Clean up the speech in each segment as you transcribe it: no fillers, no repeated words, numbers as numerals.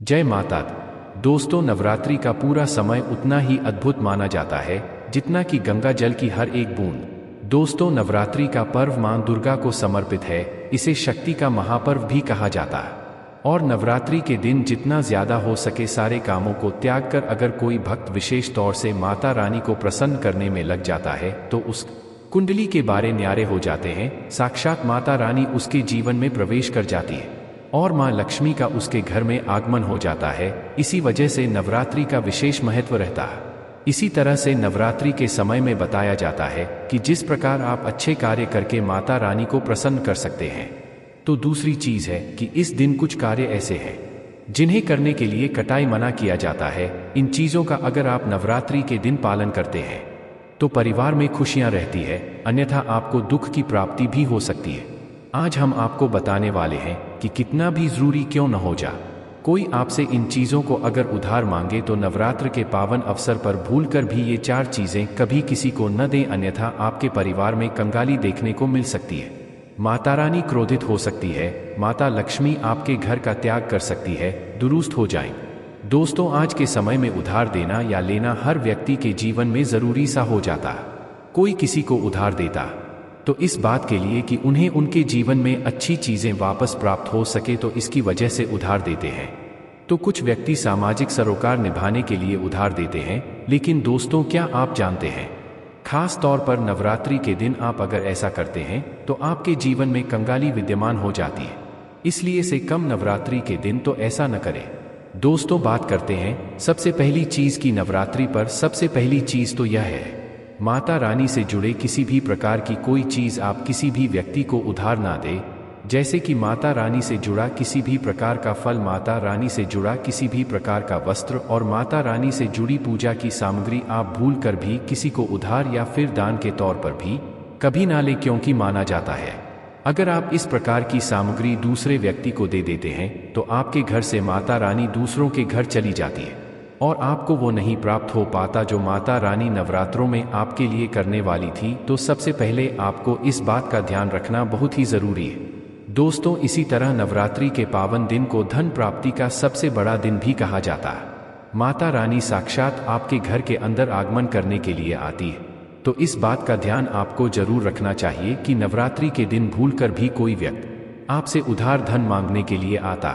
जय माता दी। दोस्तों, नवरात्रि का पूरा समय उतना ही अद्भुत माना जाता है जितना कि गंगा जल की हर एक बूंद। दोस्तों, नवरात्रि का पर्व मां दुर्गा को समर्पित है। इसे शक्ति का महापर्व भी कहा जाता है। और नवरात्रि के दिन जितना ज्यादा हो सके सारे कामों को त्याग कर अगर कोई भक्त विशेष तौर से माता रानी को प्रसन्न करने में लग जाता है तो उस कुंडली के बारे न्यारे हो जाते हैं। साक्षात माता रानी उसके जीवन में प्रवेश कर जाती है और मां लक्ष्मी का उसके घर में आगमन हो जाता है। इसी वजह से नवरात्रि का विशेष महत्व रहता है। इसी तरह से नवरात्रि के समय में बताया जाता है कि जिस प्रकार आप अच्छे कार्य करके माता रानी को प्रसन्न कर सकते हैं, तो दूसरी चीज है कि इस दिन कुछ कार्य ऐसे हैं जिन्हें करने के लिए कटाई मना किया जाता है। इन चीजों का अगर आप नवरात्रि के दिन पालन करते हैं तो परिवार में खुशियां रहती है, अन्यथा आपको दुख की प्राप्ति भी हो सकती है। आज हम आपको बताने वाले हैं कि कितना भी जरूरी क्यों न हो जा, कोई आपसे इन चीजों को अगर उधार मांगे तो नवरात्र के पावन अवसर पर भूलकर भी ये 4 चीजें कभी किसी को न दें, अन्यथा आपके परिवार में कंगाली देखने को मिल सकती है। माता रानी क्रोधित हो सकती है, माता लक्ष्मी आपके घर का त्याग कर सकती है, दुरुस्त हो जाएं। दोस्तों, आज के समय में उधार देना या लेना हर व्यक्ति के जीवन में जरूरी सा हो जाता है। कोई किसी को उधार देता तो इस बात के लिए कि उन्हें उनके जीवन में अच्छी चीजें वापस प्राप्त हो सके, तो इसकी वजह से उधार देते हैं। तो कुछ व्यक्ति सामाजिक सरोकार निभाने के लिए उधार देते हैं। लेकिन दोस्तों, क्या आप जानते हैं, खास तौर पर नवरात्रि के दिन आप अगर ऐसा करते हैं तो आपके जीवन में कंगाली विद्यमान हो जाती है। इसलिए से कम नवरात्रि के दिन तो ऐसा न करें। दोस्तों, बात करते हैं सबसे पहली चीज की। नवरात्रि पर सबसे पहली चीज तो यह है, माता रानी से जुड़े किसी भी प्रकार की कोई चीज आप किसी भी व्यक्ति को उधार ना दे। जैसे कि माता रानी से जुड़ा किसी भी प्रकार का फल, माता रानी से जुड़ा किसी भी प्रकार का वस्त्र और माता रानी से जुड़ी पूजा की सामग्री आप भूल कर भी किसी को उधार या फिर दान के तौर पर भी कभी ना ले, क्योंकि माना जाता है अगर आप इस प्रकार की सामग्री दूसरे व्यक्ति को दे देते हैं तो आपके घर से माता रानी दूसरों के घर चली जाती है और आपको वो नहीं प्राप्त हो पाता जो माता रानी नवरात्रों में आपके लिए करने वाली थी। तो सबसे पहले आपको इस बात का ध्यान रखना बहुत ही जरूरी है। दोस्तों, इसी तरह नवरात्रि के पावन दिन को धन प्राप्ति का सबसे बड़ा दिन भी कहा जाता है। माता रानी साक्षात आपके घर के अंदर आगमन करने के लिए आती है। तो इस बात का ध्यान आपको जरूर रखना चाहिए कि नवरात्रि के दिन भूलकर भी कोई व्यक्ति आपसे उधार धन मांगने के लिए आता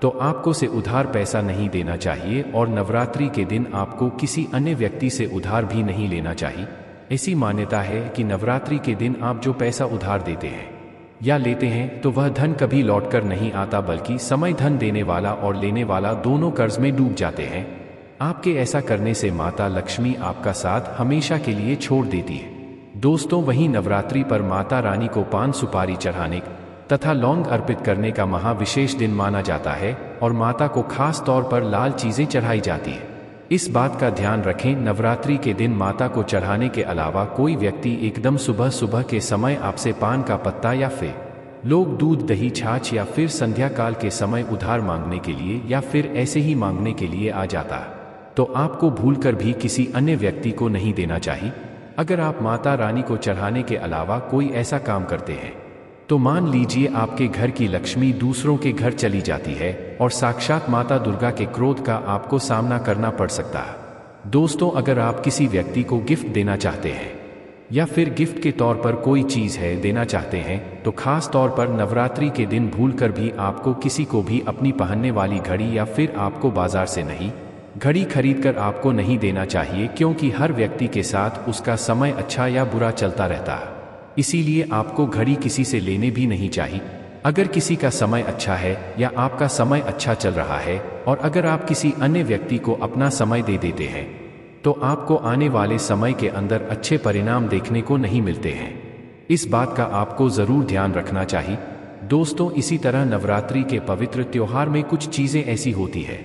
तो आपको से उधार पैसा नहीं देना चाहिए। और नवरात्रि के दिन आपको किसी अन्य व्यक्ति से उधार भी नहीं लेना चाहिए। ऐसी मान्यता है कि नवरात्रि के दिन आप जो पैसा उधार देते हैं या लेते हैं तो वह धन कभी लौटकर नहीं आता, बल्कि समय धन देने वाला और लेने वाला दोनों कर्ज में डूब जाते हैं। आपके ऐसा करने से माता लक्ष्मी आपका साथ हमेशा के लिए छोड़ देती है। दोस्तों, वहीं नवरात्रि पर माता रानी को पान सुपारी चढ़ाने तथा लौंग अर्पित करने का महाविशेष दिन माना जाता है और माता को खास तौर पर लाल चीजें चढ़ाई जाती है। इस बात का ध्यान रखें, नवरात्रि के दिन माता को चढ़ाने के अलावा कोई व्यक्ति एकदम सुबह सुबह के समय आपसे पान का पत्ता या फिर लोग दूध दही छाछ या फिर संध्या काल के समय उधार मांगने के लिए या फिर ऐसे ही मांगने के लिए आ जाता है तो आपको भूलकर भी किसी अन्य व्यक्ति को नहीं देना चाहिए। अगर आप माता रानी को चढ़ाने के अलावा कोई ऐसा काम करते हैं तो मान लीजिए आपके घर की लक्ष्मी दूसरों के घर चली जाती है और साक्षात माता दुर्गा के क्रोध का आपको सामना करना पड़ सकता है। दोस्तों, अगर आप किसी व्यक्ति को गिफ्ट देना चाहते हैं या फिर गिफ्ट के तौर पर कोई चीज है देना चाहते हैं तो खास तौर पर नवरात्रि के दिन भूलकर भी आपको किसी को भी अपनी पहनने वाली घड़ी या फिर आपको बाजार से नहीं घड़ी खरीदकर आपको नहीं देना चाहिए, क्योंकि हर व्यक्ति के साथ उसका समय अच्छा या बुरा चलता रहता है। इसीलिए आपको घड़ी किसी से लेने भी नहीं चाहिए। अगर किसी का समय अच्छा है या आपका समय अच्छा चल रहा है और अगर आप किसी अन्य व्यक्ति को अपना समय दे देते हैं तो आपको आने वाले समय के अंदर अच्छे परिणाम देखने को नहीं मिलते हैं। इस बात का आपको जरूर ध्यान रखना चाहिए। दोस्तों, इसी तरह नवरात्रि के पवित्र त्योहार में कुछ चीजें ऐसी होती है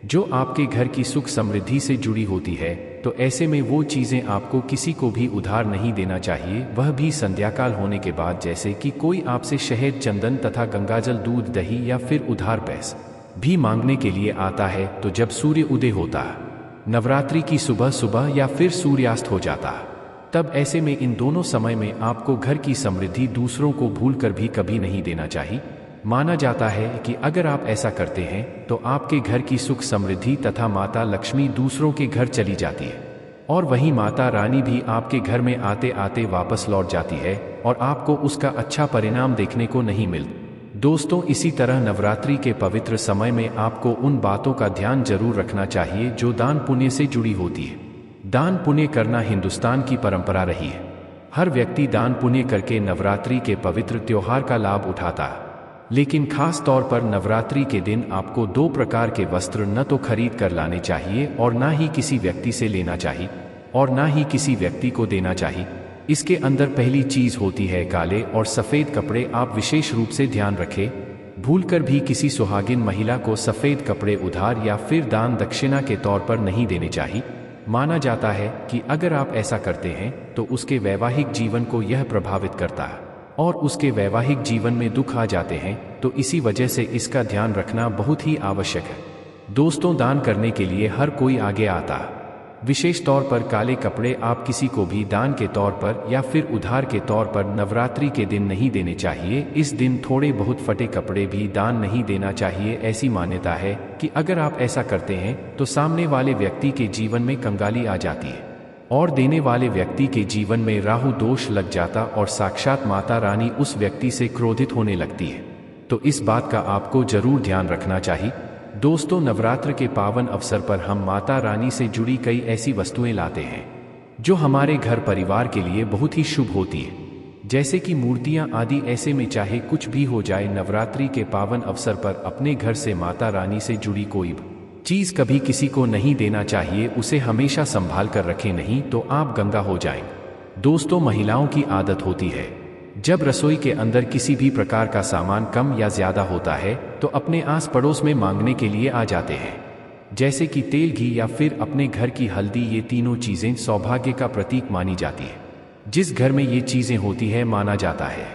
जो आपके घर की सुख समृद्धि से जुड़ी होती है, तो ऐसे में वो चीजें आपको किसी को भी उधार नहीं देना चाहिए, वह भी संध्याकाल होने के बाद। जैसे कि कोई आपसे शहद चंदन तथा गंगाजल दूध दही या फिर उधार पैसा भी मांगने के लिए आता है तो जब सूर्य उदय होता है नवरात्रि की सुबह सुबह या फिर सूर्यास्त हो जाता है, तब ऐसे में इन दोनों समय में आपको घर की समृद्धि दूसरों को भूलकर भी कभी नहीं देना चाहिए। माना जाता है कि अगर आप ऐसा करते हैं तो आपके घर की सुख समृद्धि तथा माता लक्ष्मी दूसरों के घर चली जाती है और वहीं माता रानी भी आपके घर में आते आते वापस लौट जाती है और आपको उसका अच्छा परिणाम देखने को नहीं मिलता। दोस्तों, इसी तरह नवरात्रि के पवित्र समय में आपको उन बातों का ध्यान जरूर रखना चाहिए जो दान पुण्य से जुड़ी होती है। दान पुण्य करना हिंदुस्तान की परंपरा रही है। हर व्यक्ति दान पुण्य करके नवरात्रि के पवित्र त्योहार का लाभ उठाता है, लेकिन खास तौर पर नवरात्रि के दिन आपको 2 प्रकार के वस्त्र न तो खरीद कर लाने चाहिए और ना ही किसी व्यक्ति से लेना चाहिए और ना ही किसी व्यक्ति को देना चाहिए। इसके अंदर पहली चीज होती है काले और सफेद कपड़े। आप विशेष रूप से ध्यान रखें, भूलकर भी किसी सुहागिन महिला को सफेद कपड़े उधार या फिर दान दक्षिणा के तौर पर नहीं देने चाहिए। माना जाता है कि अगर आप ऐसा करते हैं तो उसके वैवाहिक जीवन को यह प्रभावित करता है और उसके वैवाहिक जीवन में दुख आ जाते हैं, तो इसी वजह से इसका ध्यान रखना बहुत ही आवश्यक है। दोस्तों, दान करने के लिए हर कोई आगे आता है। विशेष तौर पर काले कपड़े आप किसी को भी दान के तौर पर या फिर उधार के तौर पर नवरात्रि के दिन नहीं देने चाहिए। इस दिन थोड़े बहुत फटे कपड़े भी दान नहीं देना चाहिए। ऐसी मान्यता है कि अगर आप ऐसा करते हैं तो सामने वाले व्यक्ति के जीवन में कंगाली आ जाती है और देने वाले व्यक्ति के जीवन में राहु दोष लग जाता और साक्षात माता रानी उस व्यक्ति से क्रोधित होने लगती है। तो इस बात का आपको जरूर ध्यान रखना चाहिए। दोस्तों, नवरात्र के पावन अवसर पर हम माता रानी से जुड़ी कई ऐसी वस्तुएं लाते हैं जो हमारे घर परिवार के लिए बहुत ही शुभ होती है, जैसे कि मूर्तियां आदि। ऐसे में चाहे कुछ भी हो जाए, नवरात्रि के पावन अवसर पर अपने घर से माता रानी से जुड़ी कोई चीज कभी किसी को नहीं देना चाहिए। उसे हमेशा संभाल कर रखें, नहीं तो आप गंगा हो जाएंगे। दोस्तों, महिलाओं की आदत होती है जब रसोई के अंदर किसी भी प्रकार का सामान कम या ज्यादा होता है तो अपने आस पड़ोस में मांगने के लिए आ जाते हैं, जैसे कि तेल, घी या फिर अपने घर की हल्दी। ये तीनों चीजें सौभाग्य का प्रतीक मानी जाती है। जिस घर में ये चीजें होती है, माना जाता है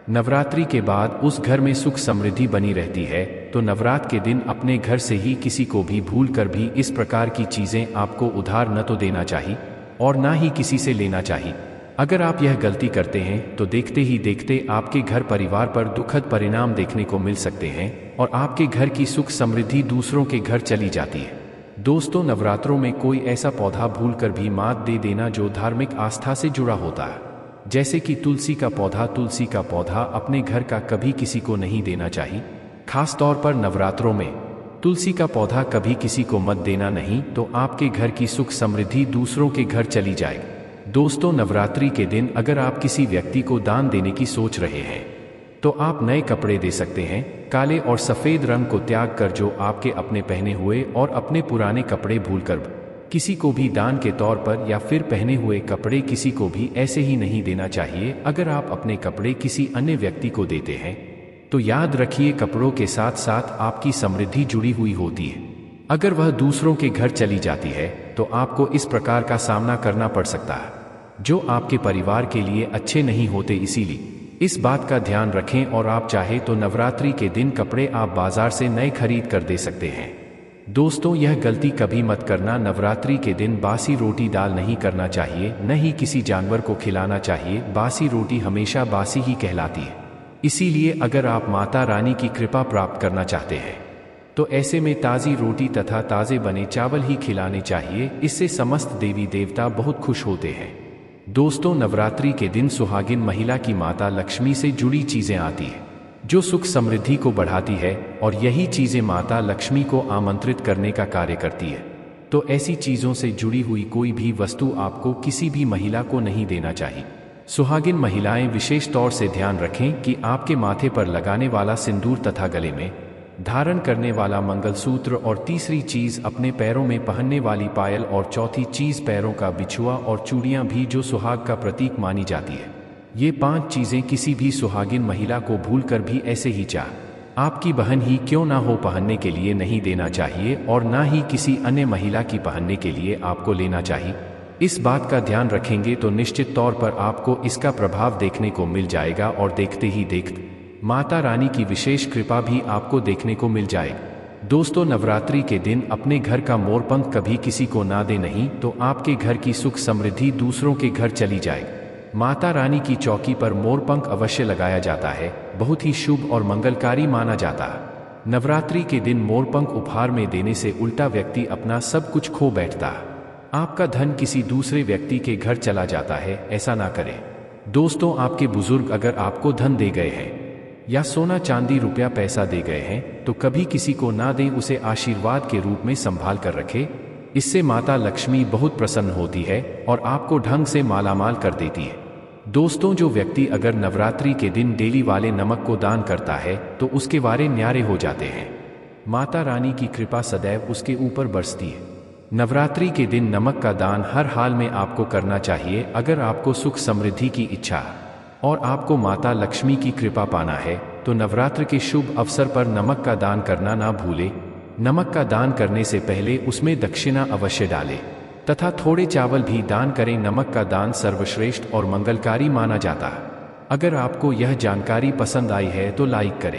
नवरात्रि के बाद उस घर में सुख समृद्धि बनी रहती है। तो नवरात्र के दिन अपने घर से ही किसी को भी भूल कर भी इस प्रकार की चीजें आपको उधार न तो देना चाहिए और ना ही किसी से लेना चाहिए। अगर आप यह गलती करते हैं तो देखते ही देखते आपके घर परिवार पर दुखद परिणाम देखने को मिल सकते हैं और आपके घर की सुख समृद्धि दूसरों के घर चली जाती है। दोस्तों, नवरात्रों में कोई ऐसा पौधा भूलकर भी मत दे देना जो धार्मिक आस्था से जुड़ा होता है, जैसे कि तुलसी का पौधा। तुलसी का पौधा अपने घर का कभी किसी को नहीं देना चाहिए। खास तौर पर नवरात्रों में तुलसी का पौधा कभी किसी को मत देना, नहीं तो आपके घर की सुख समृद्धि दूसरों के घर चली जाएगी। दोस्तों, नवरात्रि के दिन अगर आप किसी व्यक्ति को दान देने की सोच रहे हैं तो आप नए कपड़े दे सकते हैं। काले और सफेद रंग को त्याग कर जो आपके अपने पहने हुए और अपने पुराने कपड़े भूलकर किसी को भी दान के तौर पर या फिर पहने हुए कपड़े किसी को भी ऐसे ही नहीं देना चाहिए। अगर आप अपने कपड़े किसी अन्य व्यक्ति को देते हैं तो याद रखिए, कपड़ों के साथ साथ आपकी समृद्धि जुड़ी हुई होती है। अगर वह दूसरों के घर चली जाती है तो आपको इस प्रकार का सामना करना पड़ सकता है जो आपके परिवार के लिए अच्छे नहीं होते। इसीलिए इस बात का ध्यान रखें और आप चाहे तो नवरात्रि के दिन कपड़े आप बाजार से नए खरीद कर दे सकते हैं। दोस्तों, यह गलती कभी मत करना। नवरात्रि के दिन बासी रोटी दाल नहीं करना चाहिए, न ही किसी जानवर को खिलाना चाहिए। बासी रोटी हमेशा बासी ही कहलाती है। इसीलिए अगर आप माता रानी की कृपा प्राप्त करना चाहते हैं तो ऐसे में ताज़ी रोटी तथा ताज़े बने चावल ही खिलाने चाहिए। इससे समस्त देवी देवता बहुत खुश होते हैं। दोस्तों, नवरात्रि के दिन सुहागिन महिला की माता लक्ष्मी से जुड़ी चीजें आती है जो सुख समृद्धि को बढ़ाती है और यही चीजें माता लक्ष्मी को आमंत्रित करने का कार्य करती है। तो ऐसी चीजों से जुड़ी हुई कोई भी वस्तु आपको किसी भी महिला को नहीं देना चाहिए। सुहागिन महिलाएं विशेष तौर से ध्यान रखें कि आपके माथे पर लगाने वाला सिंदूर तथा गले में धारण करने वाला मंगलसूत्र और तीसरी चीज अपने पैरों में पहनने वाली पायल और चौथी चीज पैरों का बिछुआ और चूड़ियां भी जो सुहाग का प्रतीक मानी जाती है। ये 5 चीजें किसी भी सुहागिन महिला को भूलकर भी ऐसे ही चाह आपकी बहन ही क्यों ना हो पहनने के लिए नहीं देना चाहिए और ना ही किसी अन्य महिला की पहनने के लिए आपको लेना चाहिए। इस बात का ध्यान रखेंगे तो निश्चित तौर पर आपको इसका प्रभाव देखने को मिल जाएगा और देखते ही देखते माता रानी की विशेष कृपा भी आपको देखने को मिल जाएगी। दोस्तों, नवरात्रि के दिन अपने घर का मोरपंख कभी किसी को ना दे, नहीं तो आपके घर की सुख समृद्धि दूसरों के घर चली जाएगी। माता रानी की चौकी पर मोरपंख अवश्य लगाया जाता है, बहुत ही शुभ और मंगलकारी माना जाता है। नवरात्रि के दिन मोरपंख उपहार में देने से उल्टा व्यक्ति अपना सब कुछ खो बैठता है। आपका धन किसी दूसरे व्यक्ति के घर चला जाता है, ऐसा ना करें। दोस्तों, आपके बुजुर्ग अगर आपको धन दे गए हैं या सोना चांदी रुपया पैसा दे गए हैं तो कभी किसी को ना दें, उसे आशीर्वाद के रूप में संभाल कर रखें। इससे माता लक्ष्मी बहुत प्रसन्न होती है और आपको ढंग से मालामाल कर देती है। दोस्तों, जो व्यक्ति अगर नवरात्रि के दिन डेली वाले नमक को दान करता है तो उसके वारे न्यारे हो जाते हैं। माता रानी की कृपा सदैव उसके ऊपर बरसती है। नवरात्रि के दिन नमक का दान हर हाल में आपको करना चाहिए। अगर आपको सुख समृद्धि की इच्छा है और आपको माता लक्ष्मी की कृपा पाना है तो नवरात्र के शुभ अवसर पर नमक का दान करना ना भूलें। नमक का दान करने से पहले उसमें दक्षिणा अवश्य डालें तथा थोड़े चावल भी दान करें। नमक का दान सर्वश्रेष्ठ और मंगलकारी माना जाता है। अगर आपको यह जानकारी पसंद आई है तो लाइक करें।